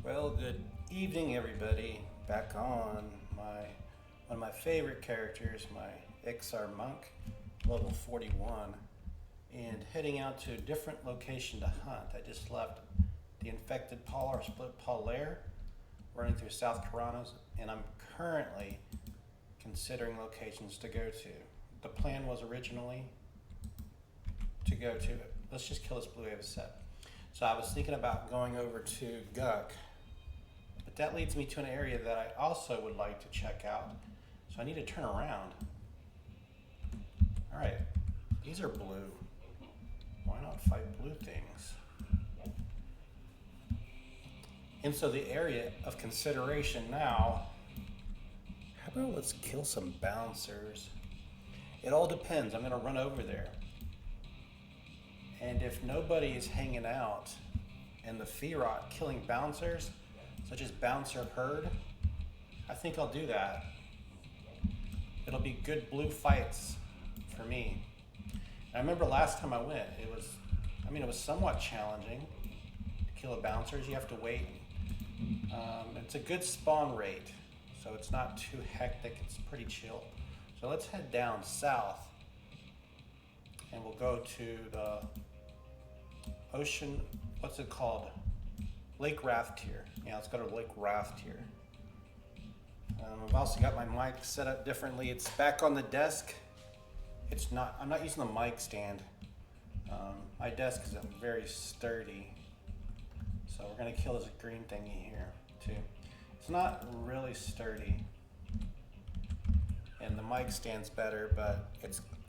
Well, good evening, everybody. Back on one of my favorite characters, my Iksar monk, level 41, and heading out to a different location to hunt. I just left the infected Paul or split Paul lair, running through South Karanas, and I'm currently considering locations to go to. The plan was originally to go to, let's just kill this blue Avocet. So I was thinking about going over to Guck, but that leads me to an area that I also would like to check out. So I need to turn around. All right, these are blue. Why not fight blue things? And so the area of consideration now, how about let's kill some bouncers? It all depends. I'm gonna run over there. And if nobody is hanging out in the Feyrot killing bouncers, such as Bouncer Herd, I think I'll do that. It'll be good blue fights for me. I remember last time I went, it was somewhat challenging to kill the bouncers. You have to wait. It's a good spawn rate, so it's not too hectic. It's pretty chill. So let's head down south, and we'll go to the ocean, what's it called? Lake Raftier. Yeah, let's go to Lake Raftier. I've also got my mic set up differently. It's back on the desk. I'm not using the mic stand. My desk is very sturdy. So we're gonna kill this green thingy here too. It's not really sturdy. And the mic stand's better, but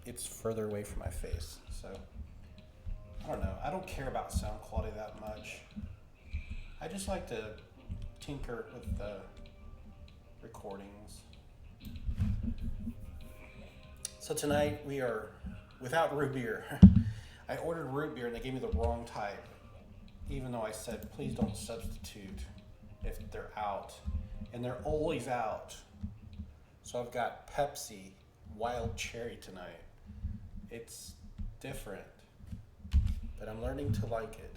it's further away from my face. So I don't know. I don't care about sound quality that much. I just like to tinker with the recordings. So tonight we are without root beer. I ordered root beer and they gave me the wrong type, even though I said please don't substitute if they're out, and they're always out. So I've got Pepsi Wild Cherry tonight. It's different, but I'm learning to like it.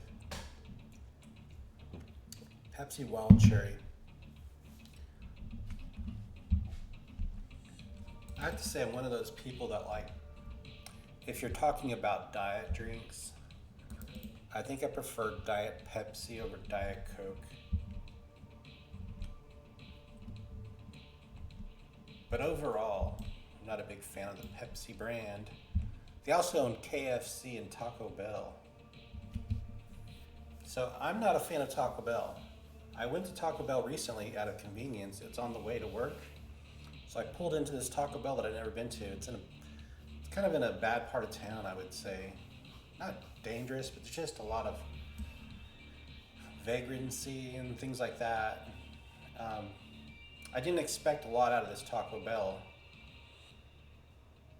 Pepsi Wild Cherry. I have to say I'm one of those people that, like, if you're talking about diet drinks, I think I prefer Diet Pepsi over Diet Coke. But overall, I'm not a big fan of the Pepsi brand. They also own KFC and Taco Bell. So I'm not a fan of Taco Bell. I went to Taco Bell recently out of convenience. It's on the way to work. So I pulled into this Taco Bell that I'd never been to. It's kind of in a bad part of town, I would say. Not dangerous, but there's just a lot of vagrancy and things like that. I didn't expect a lot out of this Taco Bell,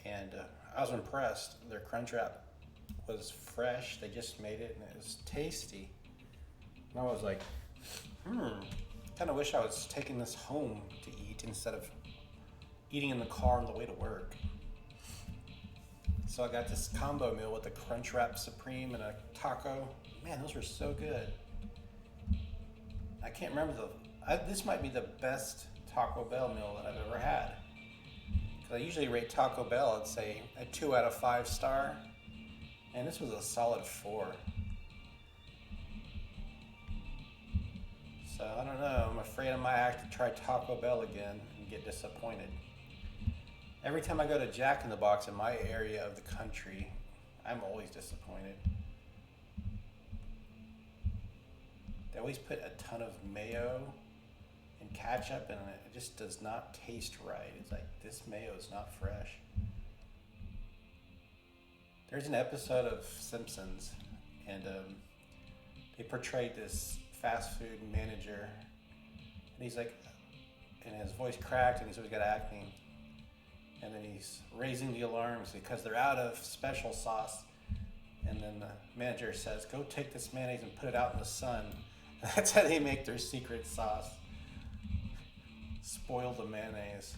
and I was impressed. Their Crunchwrap was fresh. They just made it, and it was tasty. And I was like, kind of wish I was taking this home to eat instead of eating in the car on the way to work. So I got this combo meal with a Crunchwrap Supreme and a taco. Man, those were so good. I can't remember this might be the best Taco Bell meal that I've ever had. Because I usually rate Taco Bell, I'd say a 2 out of 5 star. And this was a solid 4. So I don't know, I'm afraid I might have to try Taco Bell again and get disappointed. Every time I go to Jack in the Box in my area of the country, I'm always disappointed. They always put a ton of mayo and ketchup in it. It just does not taste right. It's like, this mayo is not fresh. There's an episode of Simpsons, and they portrayed this fast food manager, and he's like, and his voice cracked, and he's always got acne. And then he's raising the alarms because they're out of special sauce. And then the manager says, go take this mayonnaise and put it out in the sun. That's how they make their secret sauce. Spoil the mayonnaise.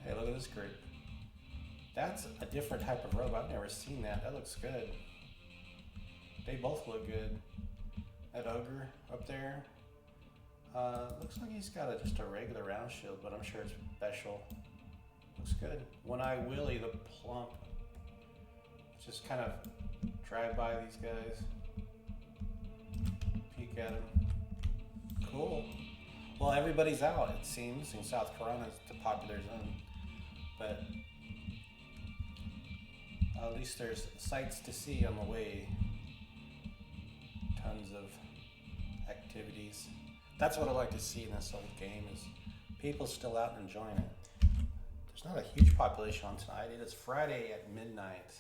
Hey, look at this group. That's a different type of robe. I've never seen that. That looks good. They both look good. That ogre up there, looks like he's got just a regular round shield, but I'm sure it's special. Looks good. One Eye Willie, the plump. Just kind of drive by these guys. Peek at them. Cool. Well, everybody's out, it seems, in South Carolina. It's the popular zone. But at least there's sights to see on the way. Tons of activities. That's what I like to see in this old game, is people still out and enjoying it. There's not a huge population on tonight. It is Friday at midnight.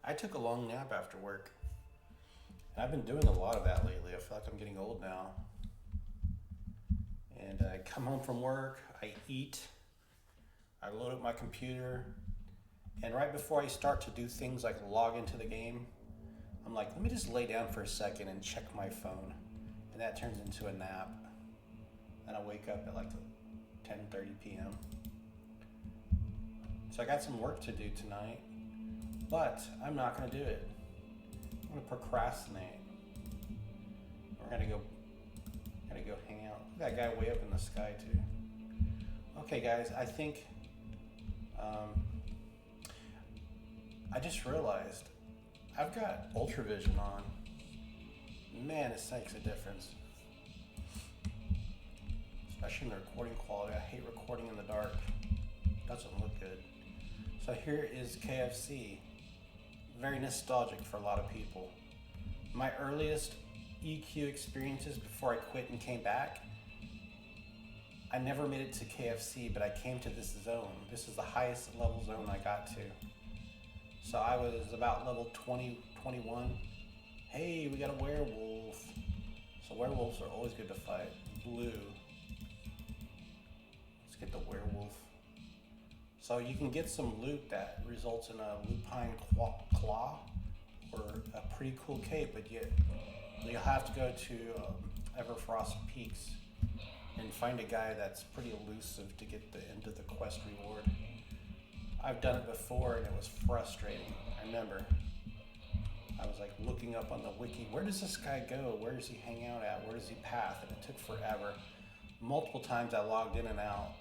I took a long nap after work. And I've been doing a lot of that lately. I feel like I'm getting old now. And I come home from work, I eat, I load up my computer, and right before I start to do things like log into the game, I'm like, let me just lay down for a second and check my phone. And that turns into a nap. And I wake up at like 10:30 p.m. So I got some work to do tonight, but I'm not gonna do it. I'm gonna procrastinate. We're gonna go hang out. Look at that guy way up in the sky too. Okay guys, I think, I just realized I've got ultravision on. Man, this makes a difference. Especially in the recording quality. I hate recording in the dark. Doesn't look good. So here is KFC. Very nostalgic for a lot of people. My earliest EQ experiences before I quit and came back, I never made it to KFC, but I came to this zone. This is the highest level zone I got to. So I was about level 20, 21. Hey, we got a werewolf. So werewolves are always good to fight. Blue. Let's get the werewolf. So you can get some loot that results in a lupine claw or a pretty cool cape, but you'll have to go to EverQuest Peaks and find a guy that's pretty elusive to get the end of the quest reward. I've done it before and it was frustrating. I remember I was like looking up on the wiki, where does this guy go? Where does he hang out at? Where does he path? And it took forever. Multiple times I logged in and out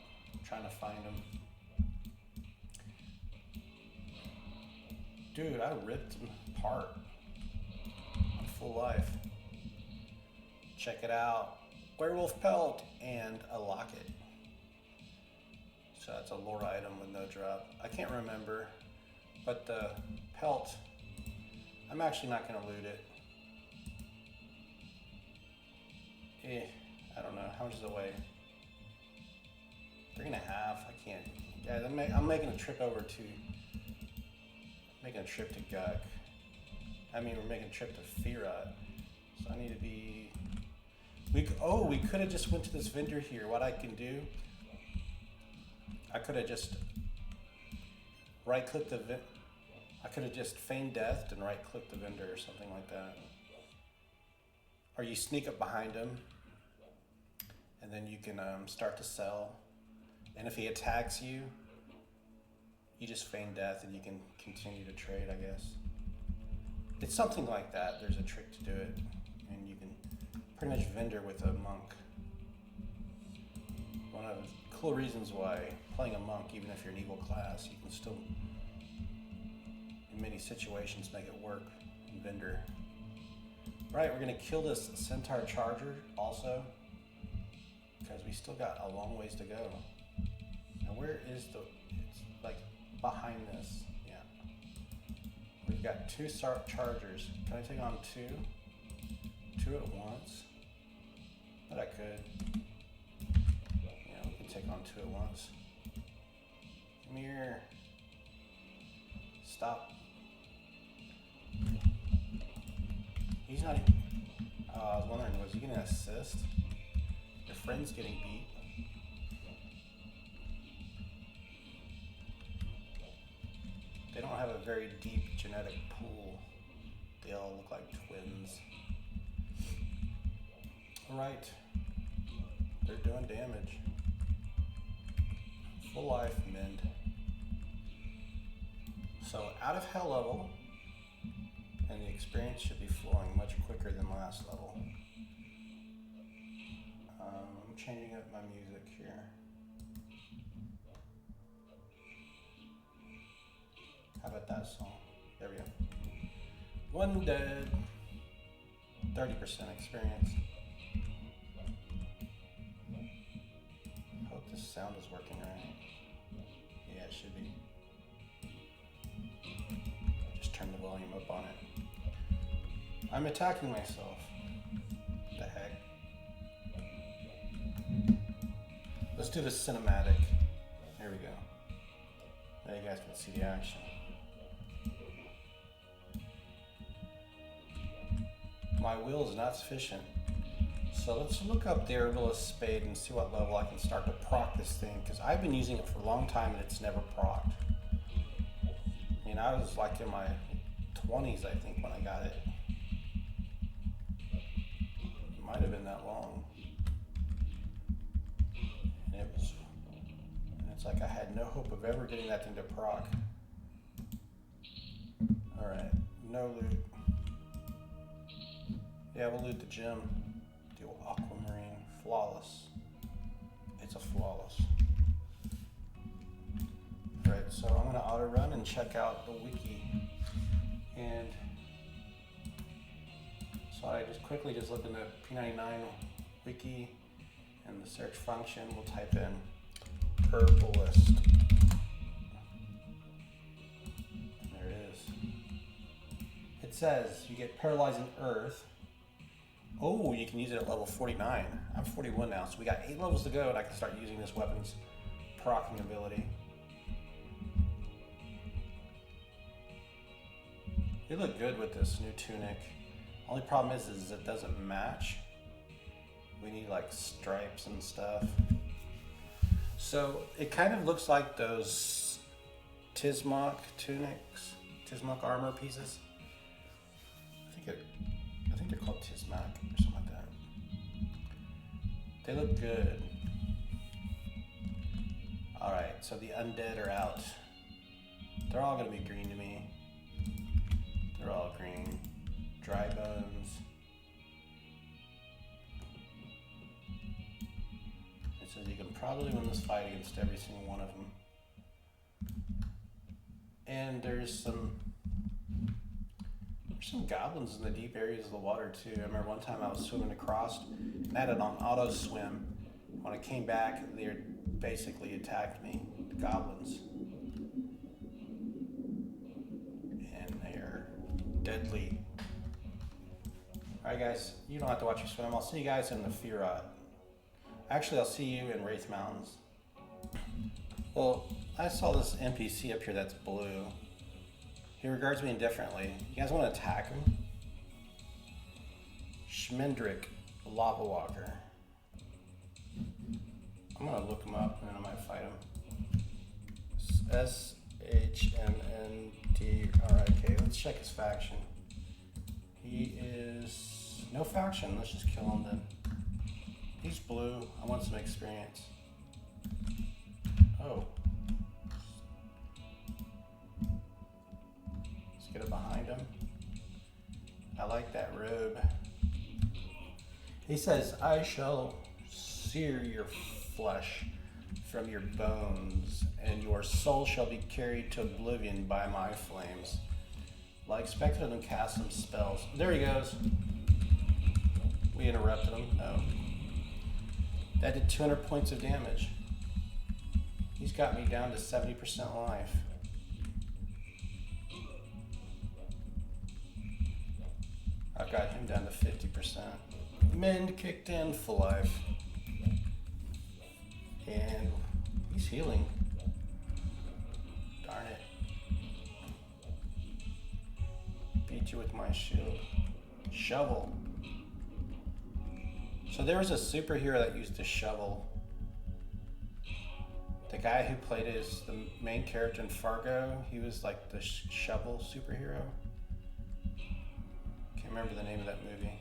trying to find him. Dude, I ripped him apart on full life. Check it out. Werewolf pelt and a locket. So that's a lore item with no drop. I can't remember, but the pelt, I'm actually not gonna loot it. I don't know, how much does it weigh? 3.5, I can't. Guys, I'm making a trip over to, making a trip to Guk. I mean, we're making a trip to Feirot. So I need to be, we could have just went to this vendor here. What I can do, I could have just right-clicked the I could have just Feign Death and right-clicked the vendor or something like that. Or you sneak up behind him, and then you can start to sell. And if he attacks you, you just Feign Death and you can continue to trade, I guess. It's something like that. There's a trick to do it. And you can pretty much vendor with a monk. One of the cool reasons why playing a monk, even if you're an evil class, you can still, in many situations, make it work in vendor. Right, we're gonna kill this centaur charger also, because we still got a long ways to go. Now where is it's like behind this, yeah. We've got 2 chargers. Can I take on 2? 2 at once? But I could. Yeah, we can take on 2 at once. Come here. Stop. He's not even, I was wondering, was he gonna assist? Your friend's getting beat. They don't have a very deep genetic pool. They all look like twins. Alright. They're doing damage. Full life, mend. So out of hell level, And the experience should be flowing much quicker than last level. I'm changing up my music here. How about that song? There we go. One dead. 30% experience. Hope this sound is working right. Yeah, it should be. Just turn the volume up on it. I'm attacking myself. What the heck? Let's do the cinematic. There we go. Now you guys can see the action. My will is not sufficient. So let's look up the herbalist spade and see what level I can start to proc this thing, because I've been using it for a long time and it's never procced. I mean, I was like in my 20s, I think, when I got it. It might have been that long. And it's like I had no hope of ever getting that thing to proc. Alright, no loot. Yeah, we'll loot the gem. Do aquamarine. Flawless. It's a flawless. Alright, so I'm going to auto run and check out the wiki. And so I just quickly look in the P99 wiki and the search function. We'll type in herbalist. And there it is. It says you get paralyzing earth. Oh, you can use it at level 49. I'm 41 now, so we got 8 levels to go, and I can start using this weapon's proccing ability. You look good with this new tunic. Only problem is it doesn't match. We need like stripes and stuff. So it kind of looks like those Tismok tunics, Tismok armor pieces. I think they're called Tismok or something like that. They look good. Alright, so the undead are out. They're all gonna be green to me. They're all green. Dry bones. It says you can probably win this fight against every single one of them. And there's some goblins in the deep areas of the water too. I remember one time I was swimming across and I had it on auto swim. When I came back, they basically attacked me, the goblins. And they're deadly. Alright guys, you don't have to watch me swim. I'll see you guys in the Feyrot. Actually, I'll see you in Wraith Mountains. Well, I saw this NPC up here that's blue. He regards me indifferently. You guys want to attack him? Schmendrick, Lava Walker. I'm going to look him up and then I might fight him. SHMNDRIK. Let's check his faction. He is no faction. Let's just kill him then. He's blue. I want some experience. Oh. Get it behind him. I like that robe. He says, I shall sear your flesh from your bones, and your soul shall be carried to oblivion by my flames. Well, I expected him to cast some spells. There he goes. We interrupted him. No. That did 200 points of damage. He's got me down to 70% life. I've got him down to 50%. Mend kicked in for life. And he's healing. Darn it. Beat you with my shield. Shovel. So there was a superhero that used a shovel. The guy who played the main character in Fargo, he was like the shovel superhero. Can't remember the name of that movie.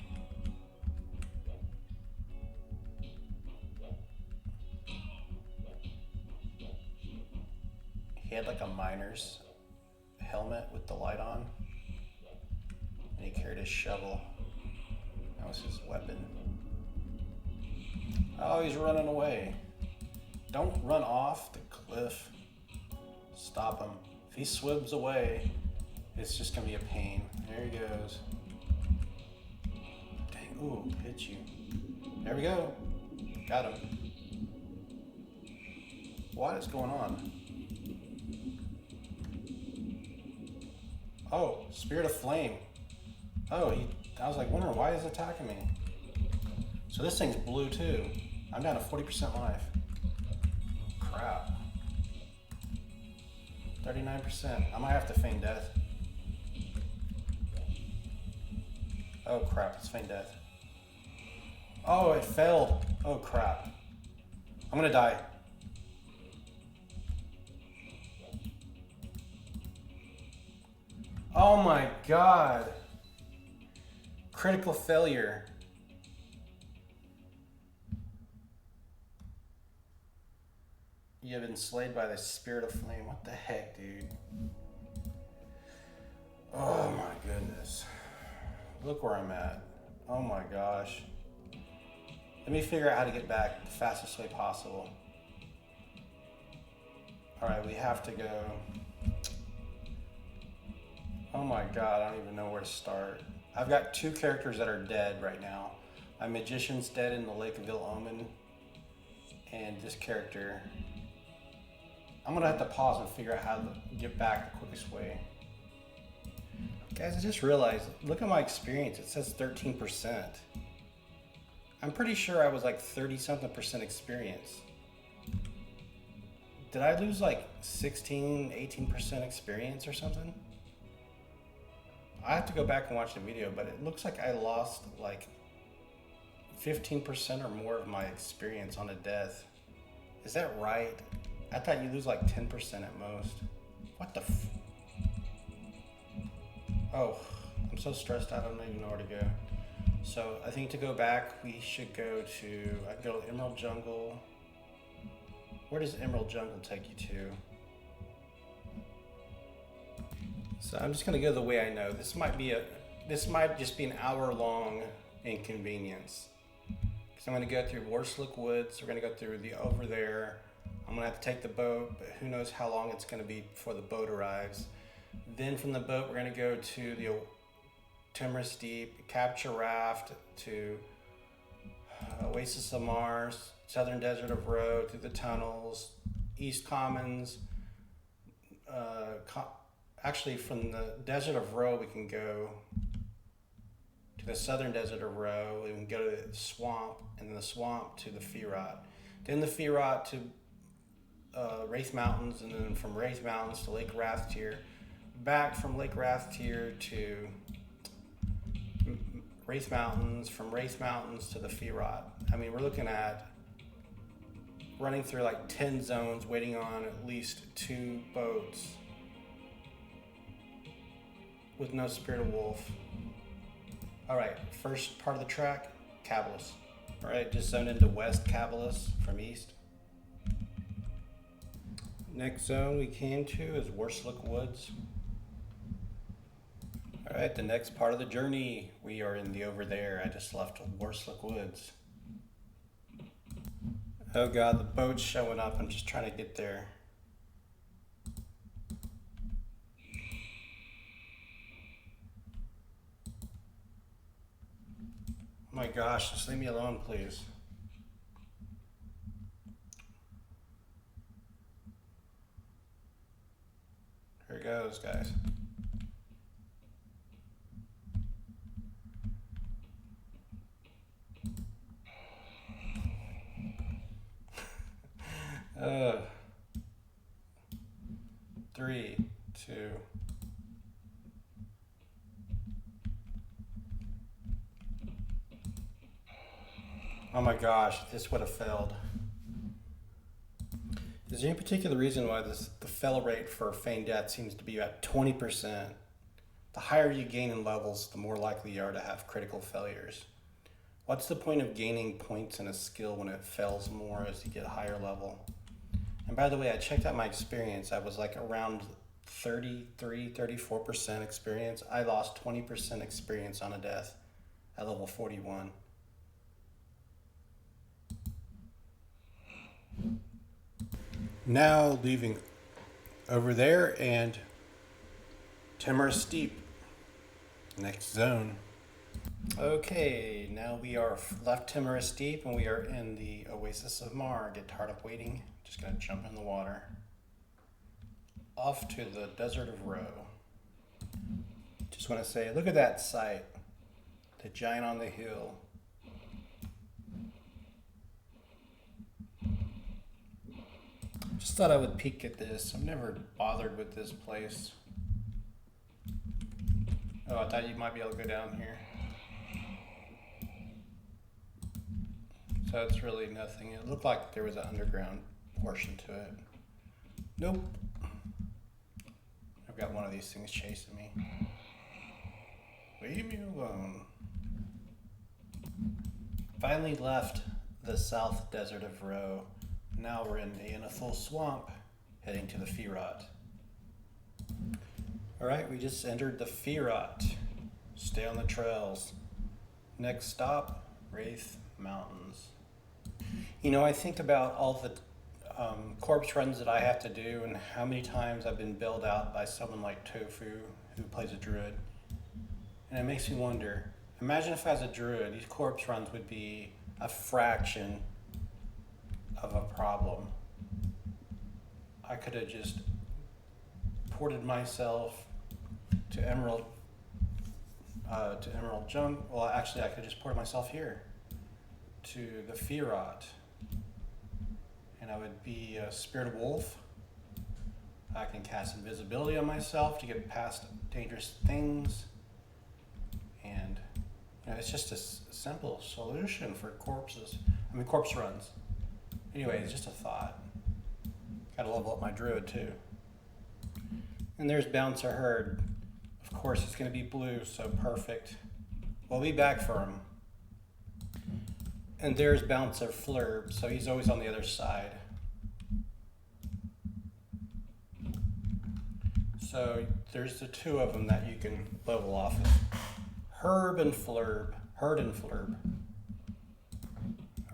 He had like a miner's helmet with the light on. his shovel. That was his weapon. Oh, he's running away. Don't run off the cliff. Stop him. If he swims away, it's just gonna be a pain. There he goes. Dang, ooh, hit you. There we go. Got him. What is going on? Oh, Spirit of Flame. Oh, I was like wondering why he's attacking me. So this thing's blue too. I'm down to 40% life. Crap. 39%. I might have to feign death. Oh crap, it's feign death. Oh, it failed. Oh crap. I'm gonna die. Oh my god. Critical failure. You have been slayed by the Spirit of Flame. What the heck, dude? Oh my goodness. Look where I'm at. Oh my gosh. Let me figure out how to get back the fastest way possible. Alright, we have to go. Oh my god, I don't even know where to start. I've got 2 characters that are dead right now. My magician's dead in the Lake of Ill Omen. And this character. I'm gonna have to pause and figure out how to get back the quickest way. Guys, I just realized, look at my experience. It says 13%. I'm pretty sure I was like 30-something% experience. Did I lose like 16, 18% experience or something? I have to go back and watch the video, but it looks like I lost like 15% or more of my experience on a death. Is that right? I thought you lose like 10% at most. What the Oh, I'm so stressed out, I don't even know where to go. So I think to go back, we should go to, I can go to Emerald Jungle. Where does Emerald Jungle take you to? So I'm just gonna go the way I know. This might just be an hour-long inconvenience. Because I'm gonna go through Worslick Woods. We're gonna go through the over there. I'm gonna have to take the boat, but who knows how long it's gonna be before the boat arrives. Then from the boat, we're gonna go to the Timorous Deep, capture raft to Oasis of Mars, Southern Desert of Roe, through the tunnels, East Commons. Actually, from the Desert of Roe, we can go to the Southern Desert of Roe. We can go to the swamp, and then the swamp to the Feyrot. Then the Feyrot to Wraith Mountains, and then from Wraith Mountains to Lake Rathtier. Back from Lake Rathtier to Wraith Mountains, from Wraith Mountains to the Feyrot. I mean, we're looking at running through like 10 zones, waiting on at least 2 boats with no Spirit of Wolf. All right, first part of the track, Cavalis. All right, just zone into West Cavalis from east. Next zone we came to is Worslick Woods. All right, the next part of the journey, we are in the over there. I just left Worslick Woods. Oh God, the boat's showing up. I'm just trying to get there. Oh my gosh, just leave me alone, please. Here it goes, guys. uh, 3, 2. Oh my gosh, this would have failed. Is there any particular reason why the fail rate for Feign Death seems to be about 20%? The higher you gain in levels, the more likely you are to have critical failures. What's the point of gaining points in a skill when it fails more as you get higher level? And by the way, I checked out my experience. I was like around 33, 34% experience. I lost 20% experience on a death at level 41. Now leaving over there and Timorous Steep, next zone. Okay, now we are left Timorous Steep and we are in the Oasis of Mar. Get tired of waiting, just gonna jump in the water. Off to the Desert of Ro. Just want to say, look at that sight. The giant on the hill. Just thought I would peek at this. I'm never bothered with this place. Oh, I thought you might be able to go down here. So it's really nothing. It looked like there was an underground portion to it. Nope. I've got one of these things chasing me. Leave me alone. Finally left the South Desert of Ro. Now we're in a full swamp, heading to the Feyrot. Alright, we just entered the Feyrot. Stay on the trails. Next stop, Wraith Mountains. You know, I think about all the corpse runs that I have to do and how many times I've been bailed out by someone like Tofu, who plays a druid. And it makes me wonder, imagine if as a druid, these corpse runs would be a fraction of a problem. I could have just ported myself to Emerald Junk. Well, actually, I could just port myself here to the Feyrot, and I would be a Spirit Wolf. I can cast invisibility on myself to get past dangerous things, and you know, it's just a simple solution for corpse runs. Anyway, it's just a thought. Gotta level up my druid too. And there's Bouncer Herd. Of course, it's gonna be blue, so perfect. We'll be back for him. And there's Bouncer Flurb, so he's always on the other side. So there's the two of them that you can level off of. Herd and Flurb.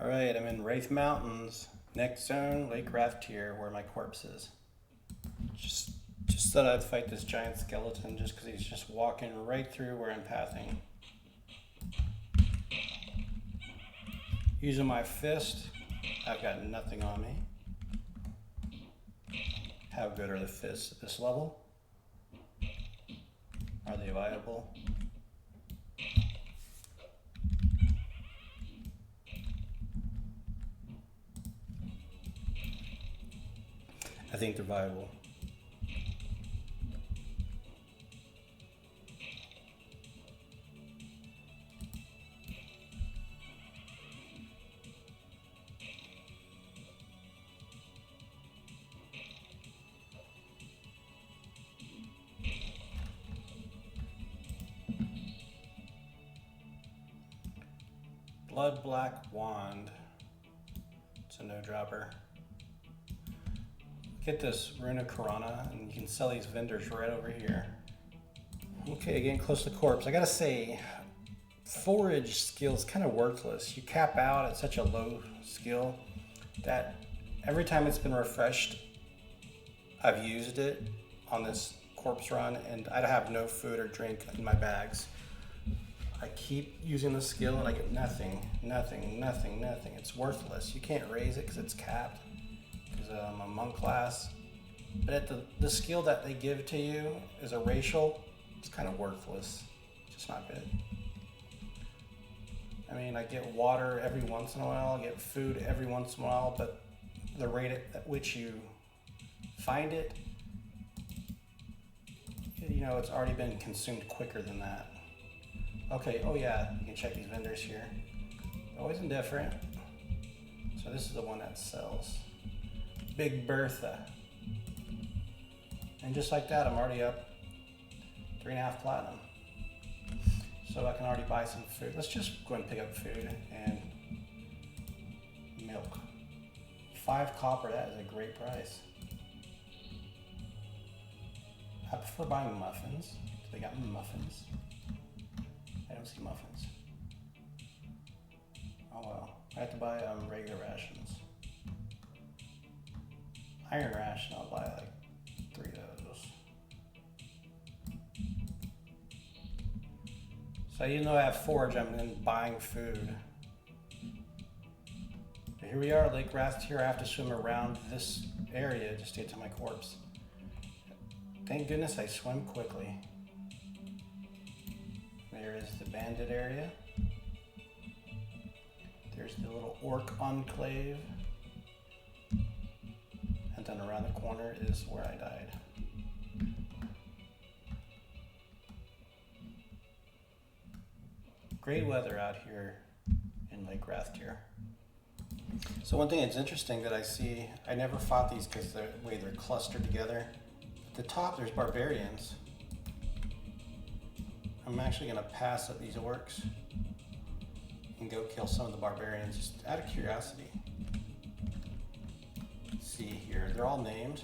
All right, I'm in Wraith Mountains. Next zone, Lake Raftier, where my corpse is. Just thought I'd fight this giant skeleton just because he's just walking right through where I'm pathing. Using my fist, I've got nothing on me. How good are the fists at this level? Are they viable? I think they're viable. Blood Black Wand. It's a no-dropper. Get this Runa Karana, and you can sell these vendors right over here. Okay, getting close to corpse. I gotta say, forage skill is kind of worthless. You cap out at such a low skill that every time it's been refreshed, I've used it on this corpse run, and I have no food or drink in my bags. I keep using the skill and I get nothing. It's worthless. You can't raise it because it's capped, because I'm a monk class. But the skill that they give to you is a racial. It's kind of worthless. It's just not good. I mean, I get water every once in a while. I get food every once in a while, but the rate at which you find it, you know, it's already been consumed quicker than that. Okay, oh yeah, you can check these vendors here. Always indifferent. So this is the one that sells. Big Bertha. And just like that, I'm already up 3.5 platinum. So I can already buy some food. Let's just go ahead and pick up food and milk. 5 copper, that is a great price. I prefer buying muffins. They got muffins. I don't see muffins. Oh well. I have to buy regular rations. Iron ration, I'll buy like 3 of those. So even though I have forage, I'm then buying food. But here we are, Lake Wrath here. I have to swim around this area just to get to my corpse. Thank goodness I swim quickly. There is the bandit area. There's the little orc enclave. And then around the corner is where I died. Great weather out here in Lake Wrath here. So one thing that's interesting that I see, I never fought these because the way they're clustered together. At the top there's barbarians. I'm actually going to pass up these orcs and go kill some of the barbarians just out of curiosity. Let's see here, they're all named.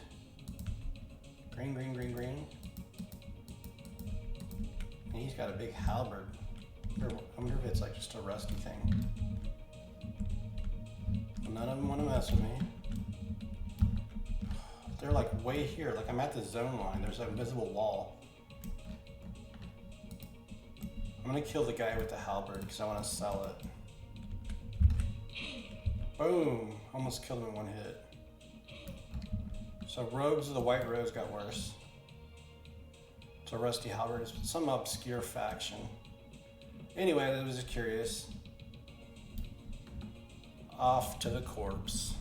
Green, green, green, green. And he's got a big halberd. I wonder if it's like just a rusty thing. None of them want to mess with me. They're like way here, like I'm at the zone line. There's an invisible wall. I'm gonna kill the guy with the halberd because I want to sell it. Boom! Almost killed him in one hit. So rogues of the White Rose got worse. So rusty halberd is some obscure faction. Anyway, I was just curious. Off to the corpse.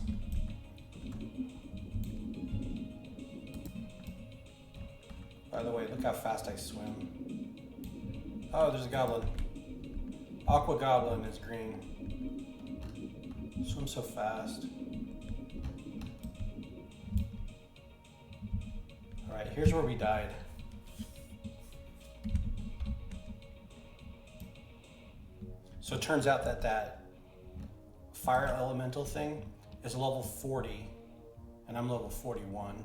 By the way, look how fast I swim. Oh, there's a goblin. Aqua goblin is green. Swim so fast. Alright, here's where we died. So it turns out that that fire elemental thing is level 40, and I'm level 41.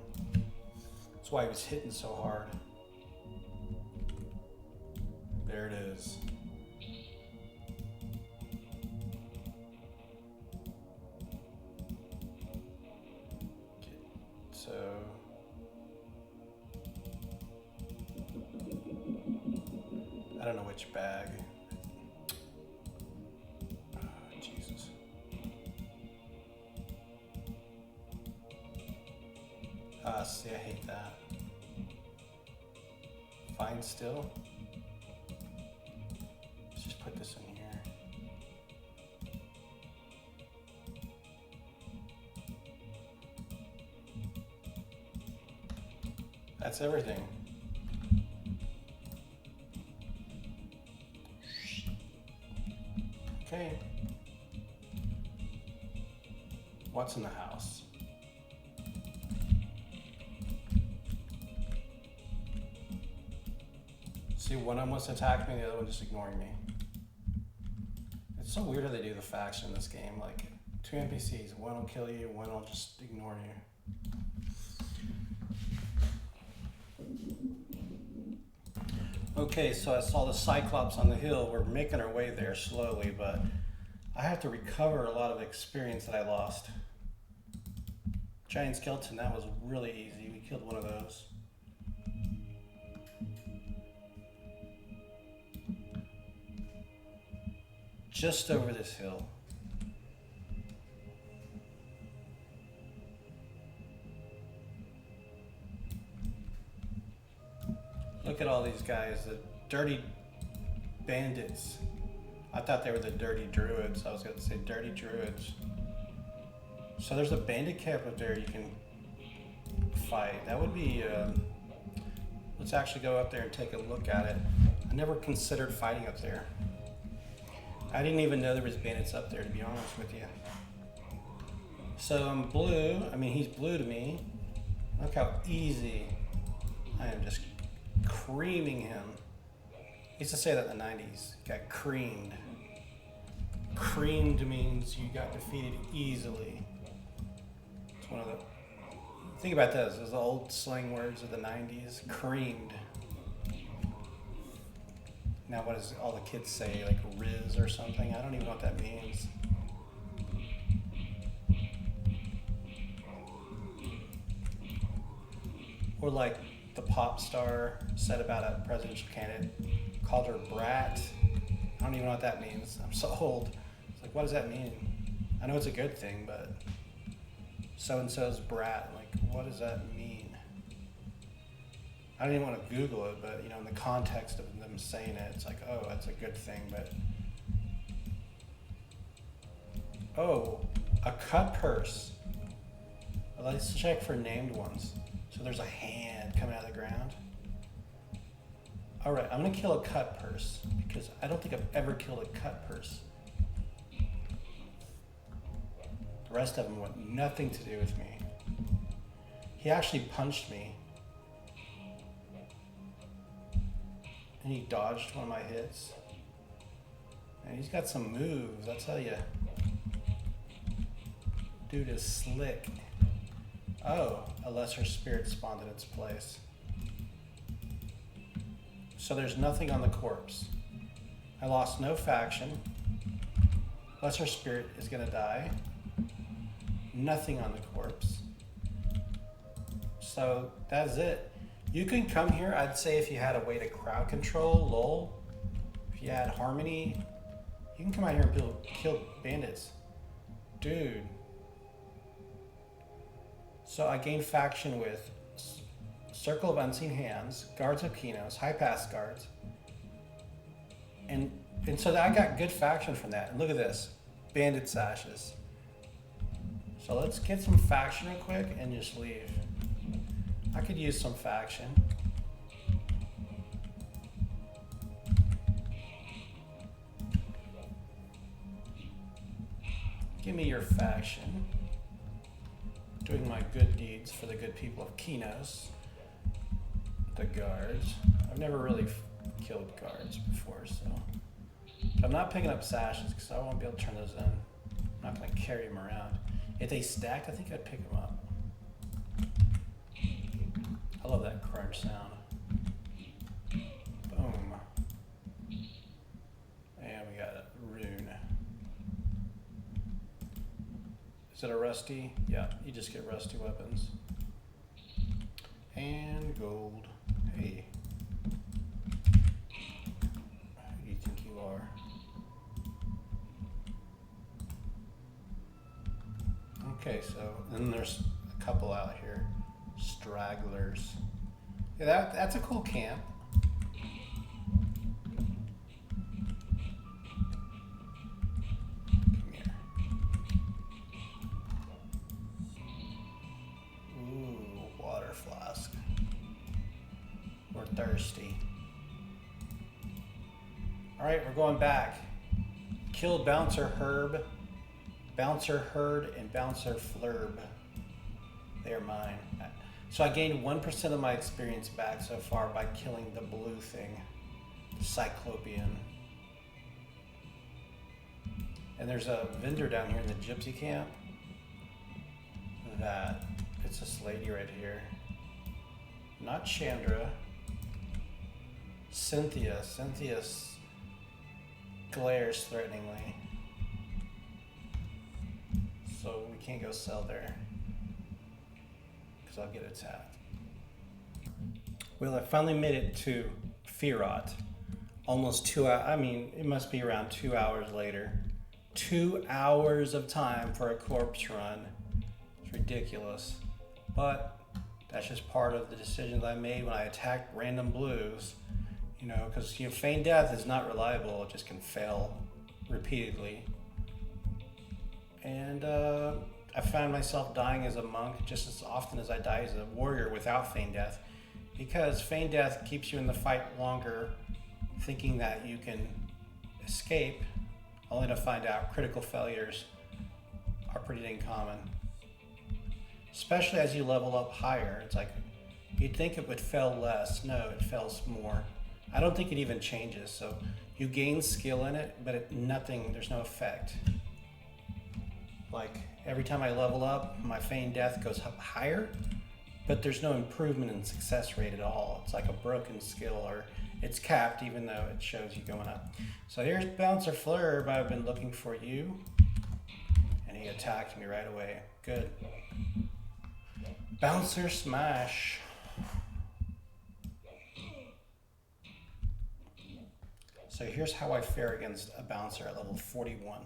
That's why he was hitting so hard. There it is. So I don't know which bag. See, I hate that. Fine still. Let's just put this in here. That's everything. Okay. What's in the house? See, one of them wants to attack me, the other one just ignoring me. It's so weird how they do the faction in this game. Like, 2 NPCs, one will kill you, one will just ignore you. Okay, so I saw the Cyclops on the hill. We're making our way there slowly, but I have to recover a lot of experience that I lost. Giant skeleton, that was really easy. We killed one of those. Just over this hill. Look at all these guys, the dirty bandits. I thought they were the dirty druids. I was going to say dirty druids. So there's a bandit camp up there you can fight. That would be, let's actually go up there and take a look at it. I never considered fighting up there. I didn't even know there was bandits up there, to be honest with you. So I'm blue. I mean, he's blue to me. Look how easy. I am just creaming him. I used to say that in the 90s. Got creamed. Creamed means you got defeated easily. It's one of the Think about this, those old slang words of the 90s, creamed. Now what does all the kids say, like Riz or something? I don't even know what that means. Or like the pop star said about a presidential candidate, called her brat. I don't even know what that means. I'm so old. It's like, what does that mean? I know it's a good thing, but so-and-so's brat, like, what does that mean? I don't even want to Google it, but, you know, in the context of them saying it, it's like, oh, that's a good thing, but... Oh, a cut purse. Let's check for named ones. So there's a hand coming out of the ground. All right, I'm gonna kill a cut purse because I don't think I've ever killed a cut purse. The rest of them want nothing to do with me. He actually punched me. And he dodged one of my hits. And he's got some moves, I'll tell you. Dude is slick. Oh, a lesser spirit spawned in its place. So there's nothing on the corpse. I lost no faction. Lesser spirit is gonna die. Nothing on the corpse. So that's it. You can come here, I'd say if you had a way to crowd control, lol. If you had harmony, you can come out here and kill bandits. Dude. So I gained faction with Circle of Unseen Hands, Guards of Kinos, High Pass Guards. And so I got good faction from that. And look at this, bandit sashes. So let's get some faction real quick and just leave. I could use some faction. Give me your faction. Doing my good deeds for the good people of Kinos. The guards. I've never really killed guards before, so. But I'm not picking up sashes because I won't be able to turn those in. I'm not going to carry them around. If they stacked, I think I'd pick them up. I love that crunch sound. Boom. And we got a rune. Is it a rusty? Yeah, you just get rusty weapons. And gold. Hey. Who do you think you are? Okay, so then there's a couple out here. Stragglers. Yeah, that's a cool camp. Come here. Ooh, water flask. We're thirsty. Alright, we're going back. Killed Bouncer Herb, Bouncer Herd, and Bouncer Flurb. They're mine. So I gained 1% of my experience back so far by killing the blue thing, the Cyclopean. And there's a vendor down here in the gypsy camp that, it's this lady right here. Not Chandra. Cynthia. Cynthia glares threateningly. So we can't go sell there. I'll get attacked. Well, I finally made it to Feirot. Almost 2 hours. I mean, it must be around 2 hours later. 2 hours of time for a corpse run. It's ridiculous. But that's just part of the decisions I made when I attacked random blues. You know, because Feign Death is not reliable. It just can fail repeatedly. And I found myself dying as a monk just as often as I die as a warrior without Feign Death, because Feign Death keeps you in the fight longer, thinking that you can escape, only to find out critical failures are pretty dang common. Especially as you level up higher. It's like, you'd think it would fail less. No, it fails more. I don't think it even changes. So you gain skill in it, but there's no effect. Like, every time I level up, my Feign Death goes up higher, but there's no improvement in success rate at all. It's like a broken skill, or it's capped even though it shows you going up. So here's Bouncer Flurb. I've been looking for you. And he attacked me right away. Good. Bouncer Smash. So here's how I fare against a bouncer at level 41.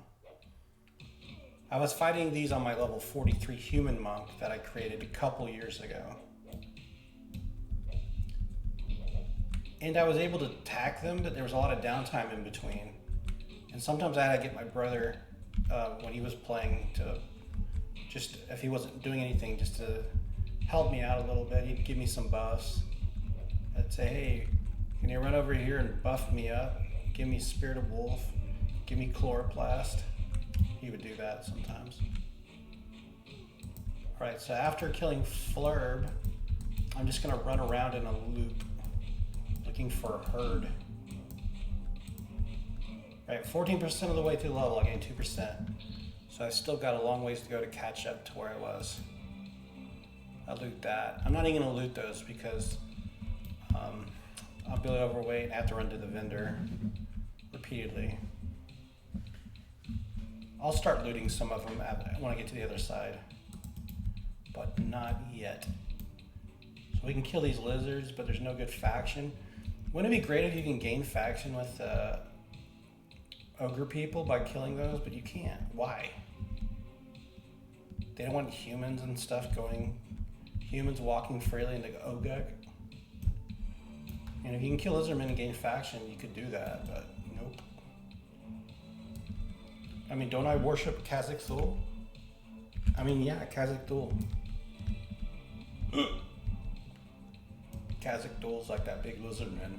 I was fighting these on my level 43 human monk that I created a couple years ago. And I was able to attack them, but there was a lot of downtime in between. And sometimes I had to get my brother, when he was playing, to just, if he wasn't doing anything, just to help me out a little bit. He'd give me some buffs. I'd say, hey, can you run over here and buff me up? Give me Spirit of Wolf. Give me Chloroplast. He would do that sometimes. Alright, so after killing Flurb, I'm just going to run around in a loop looking for a herd. Right, 14% of the way through the level, I gained 2%. So I still got a long ways to go to catch up to where I was. I'll loot that. I'm not even going to loot those because I'll be overweight and have to run to the vendor repeatedly. I'll start looting some of them when I get to the other side, but not yet. So we can kill these lizards, but there's no good faction. Wouldn't it be great if you can gain faction with ogre people by killing those? But you can't. Why? They don't want humans and stuff going, humans walking freely into Oguk. And if you can kill lizardmen and gain faction, you could do that, but nope. I mean, don't I worship Kazakh Thul? I mean, yeah, Kazakh Thul. Kazakh Thul's like that big lizardman.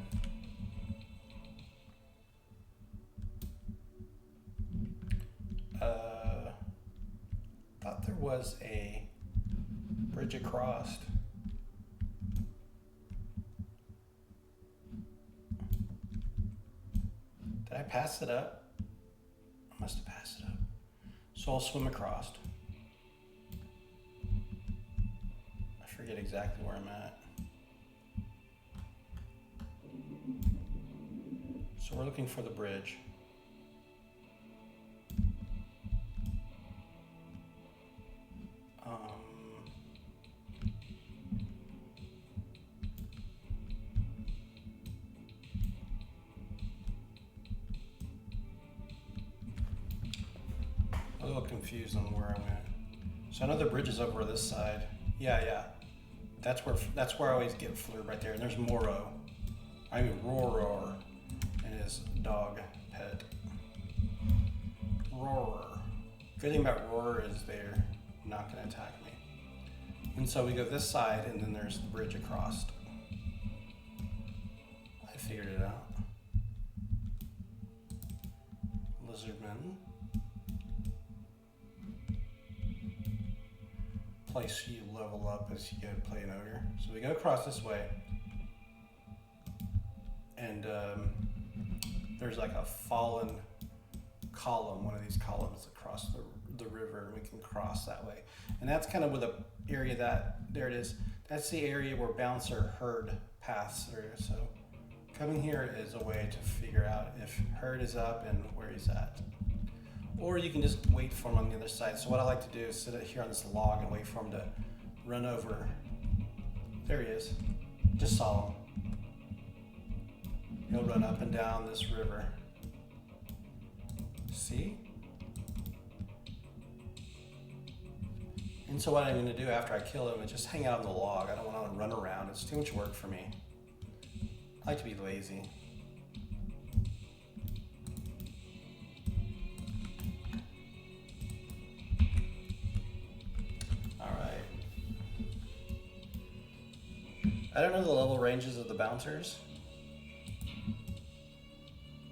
Thought there was a bridge across. Did I pass it up? I must have passed it up. So I'll swim across. I forget exactly where I'm at. So we're looking for the bridge. A little confused on where I went. So I know the bridge is over this side. Yeah. That's where I always get Flurb right there. And there's Moro. I mean Roar and his dog pet. Roar. Good thing about Roar is they're not going to attack me. And so we go this side, and then there's the bridge across. I figured it out. Lizardmen. Place you level up as you go to play an ogre. So we go across this way, and there's like a fallen column, one of these columns across the river, and we can cross that way. And that's kind of where the area there it is. That's the area where Bouncer Herd paths through. So coming here is a way to figure out if Herd is up and where he's at. Or you can just wait for him on the other side. So what I like to do is sit here on this log and wait for him to run over. There he is. Just saw him. He'll run up and down this river. See? And so what I'm going to do after I kill him is just hang out on the log. I don't want to run around. It's too much work for me. I like to be lazy. I don't know the level ranges of the bouncers.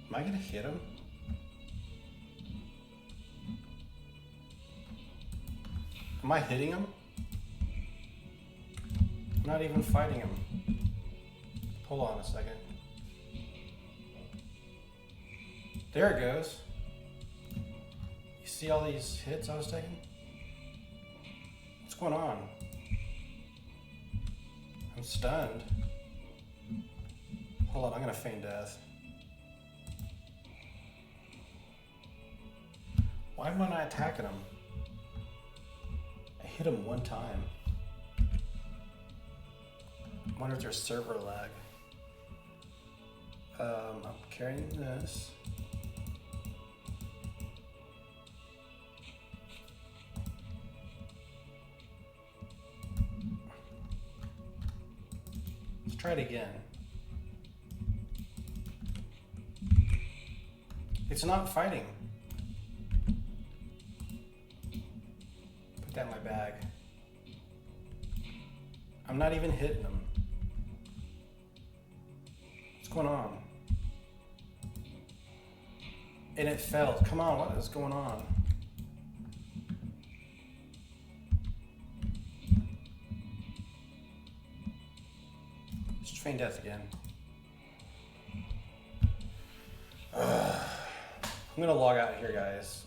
Am I gonna hit him? Am I hitting him? I'm not even fighting him. Hold on a second. There it goes. You see all these hits I was taking? What's going on? stunned. Hold on, I'm gonna feign death. Why am I not attacking him? I hit him one time. I wonder if there's server lag. I'm carrying this. Let's try it again. It's not fighting. Put that in my bag. I'm not even hitting them. What's going on? And it failed. Come on, what is going on? Just feign death again. I'm gonna log out here, guys.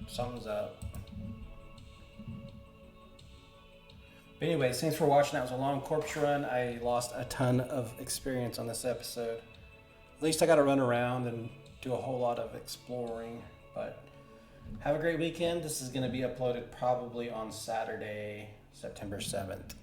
Something's up. But anyways, thanks for watching. That was a long corpse run. I lost a ton of experience on this episode. At least I got to run around and do a whole lot of exploring. But have a great weekend. This is going to be uploaded probably on Saturday, September 7th.